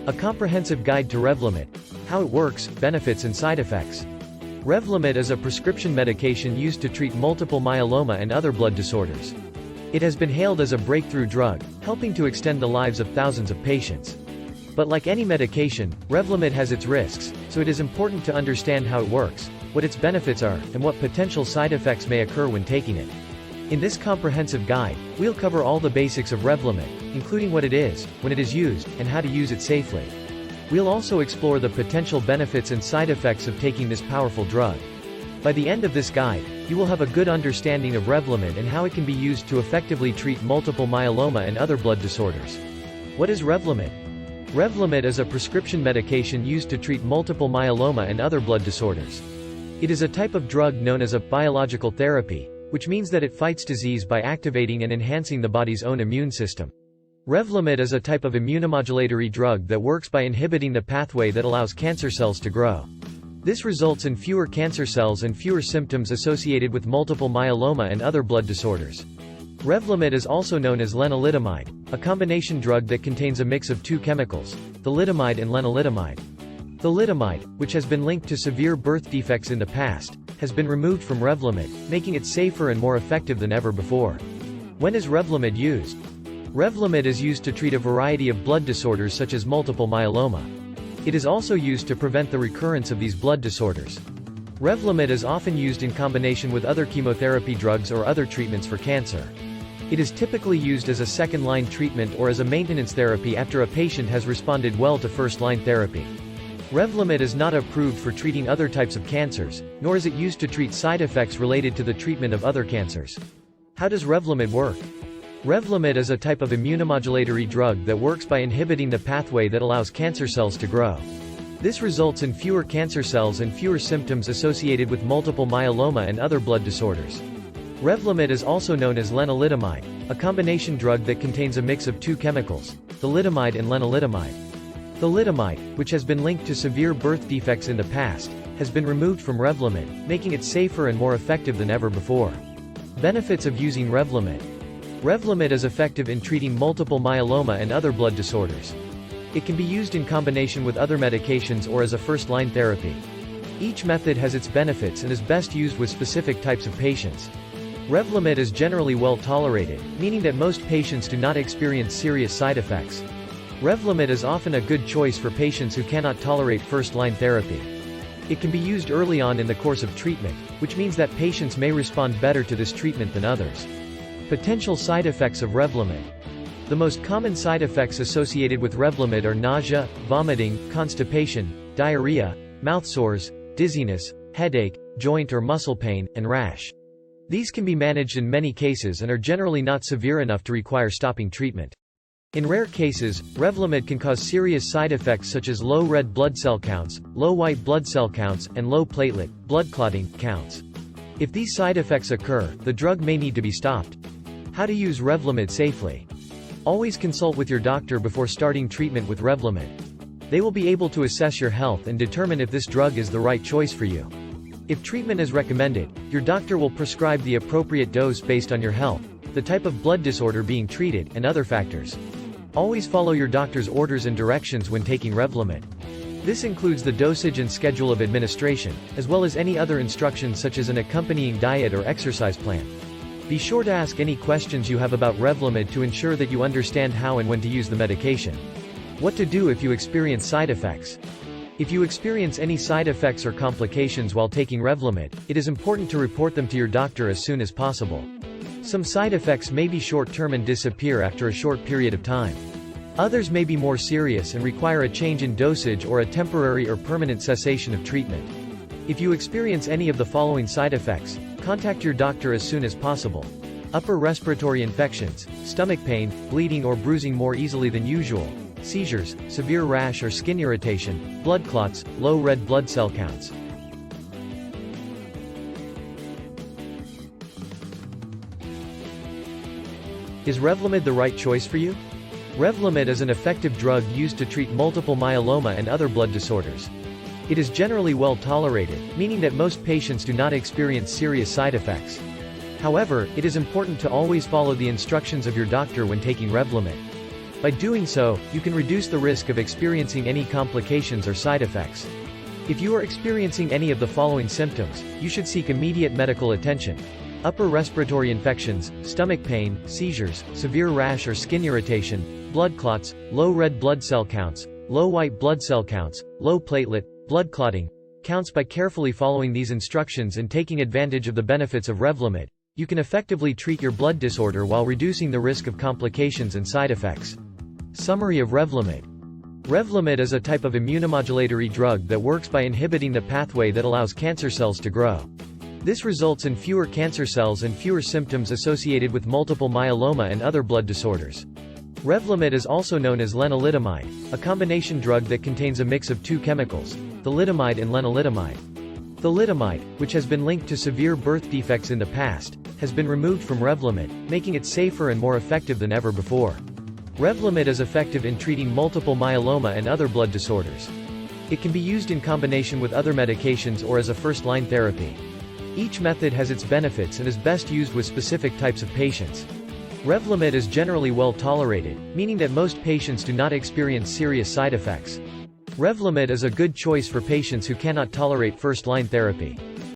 A comprehensive guide to Revlimid. How it works, benefits and side effects. Revlimid is a prescription medication used to treat multiple myeloma and other blood disorders. It has been hailed as a breakthrough drug, helping to extend the lives of thousands of patients. But like any medication, Revlimid has its risks, so it is important to understand how it works, what its benefits are, and what potential side effects may occur when taking it. In this comprehensive guide, we'll cover all the basics of Revlimid, including what it is, when it is used, and how to use it safely. We'll also explore the potential benefits and side effects of taking this powerful drug. By the end of this guide, you will have a good understanding of Revlimid and how it can be used to effectively treat multiple myeloma and other blood disorders. What is Revlimid? Revlimid is a prescription medication used to treat multiple myeloma and other blood disorders. It is a type of drug known as a biological therapy, which means that it fights disease by activating and enhancing the body's own immune system. Revlimid is a type of immunomodulatory drug that works by inhibiting the pathway that allows cancer cells to grow. This results in fewer cancer cells and fewer symptoms associated with multiple myeloma and other blood disorders. Revlimid is also known as lenalidomide, a combination drug that contains a mix of two chemicals, thalidomide and lenalidomide. Thalidomide, which has been linked to severe birth defects in the past, has been removed from Revlimid, making it safer and more effective than ever before. When is Revlimid used? Revlimid is used to treat a variety of blood disorders such as multiple myeloma. It is also used to prevent the recurrence of these blood disorders. Revlimid is often used in combination with other chemotherapy drugs or other treatments for cancer. It is typically used as a second-line treatment or as a maintenance therapy after a patient has responded well to first-line therapy. Revlimid is not approved for treating other types of cancers, nor is it used to treat side effects related to the treatment of other cancers. How does Revlimid work? Revlimid is a type of immunomodulatory drug that works by inhibiting the pathway that allows cancer cells to grow. This results in fewer cancer cells and fewer symptoms associated with multiple myeloma and other blood disorders. Revlimid is also known as lenalidomide, a combination drug that contains a mix of two chemicals, thalidomide and lenalidomide. Thalidomide, which has been linked to severe birth defects in the past, has been removed from Revlimid, making it safer and more effective than ever before. Benefits of using Revlimid. Revlimid is effective in treating multiple myeloma and other blood disorders. It can be used in combination with other medications or as a first-line therapy. Each method has its benefits and is best used with specific types of patients. Revlimid is generally well tolerated, meaning that most patients do not experience serious side effects. Revlimid is often a good choice for patients who cannot tolerate first-line therapy. It can be used early on in the course of treatment, which means that patients may respond better to this treatment than others. Potential side effects of Revlimid. The most common side effects associated with Revlimid are nausea, vomiting, constipation, diarrhea, mouth sores, dizziness, headache, joint or muscle pain, and rash. These can be managed in many cases and are generally not severe enough to require stopping treatment. In rare cases, Revlimid can cause serious side effects such as low red blood cell counts, low white blood cell counts, and low platelet, blood clotting, counts. If these side effects occur, the drug may need to be stopped. How to use Revlimid safely. Always consult with your doctor before starting treatment with Revlimid. They will be able to assess your health and determine if this drug is the right choice for you. If treatment is recommended, your doctor will prescribe the appropriate dose based on your health, the type of blood disorder being treated, and other factors. Always follow your doctor's orders and directions when taking Revlimid. This includes the dosage and schedule of administration, as well as any other instructions such as an accompanying diet or exercise plan. Be sure to ask any questions you have about Revlimid to ensure that you understand how and when to use the medication. What to do if you experience side effects. If you experience any side effects or complications while taking Revlimid, it is important to report them to your doctor as soon as possible. Some side effects may be short-term and disappear after a short period of time. Others may be more serious and require a change in dosage or a temporary or permanent cessation of treatment. If you experience any of the following side effects, contact your doctor as soon as possible. Upper respiratory infections, stomach pain, bleeding or bruising more easily than usual, seizures, severe rash or skin irritation, blood clots, low red blood cell counts. Is Revlimid the right choice for you? Revlimid is an effective drug used to treat multiple myeloma and other blood disorders. It is generally well tolerated, meaning that most patients do not experience serious side effects. However, it is important to always follow the instructions of your doctor when taking Revlimid. By doing so, you can reduce the risk of experiencing any complications or side effects. If you are experiencing any of the following symptoms, you should seek immediate medical attention: upper respiratory infections, stomach pain, seizures, severe rash or skin irritation, blood clots, low red blood cell counts, low white blood cell counts, low platelet, blood clotting counts. By carefully following these instructions and taking advantage of the benefits of Revlimid, you can effectively treat your blood disorder while reducing the risk of complications and side effects. Summary of Revlimid. Revlimid is a type of immunomodulatory drug that works by inhibiting the pathway that allows cancer cells to grow. This results in fewer cancer cells and fewer symptoms associated with multiple myeloma and other blood disorders. Revlimid is also known as lenalidomide, a combination drug that contains a mix of two chemicals, thalidomide and lenalidomide. Thalidomide, which has been linked to severe birth defects in the past, has been removed from Revlimid, making it safer and more effective than ever before. Revlimid is effective in treating multiple myeloma and other blood disorders. It can be used in combination with other medications or as a first-line therapy. Each method has its benefits and is best used with specific types of patients. Revlimid is generally well tolerated, meaning that most patients do not experience serious side effects. Revlimid is a good choice for patients who cannot tolerate first-line therapy.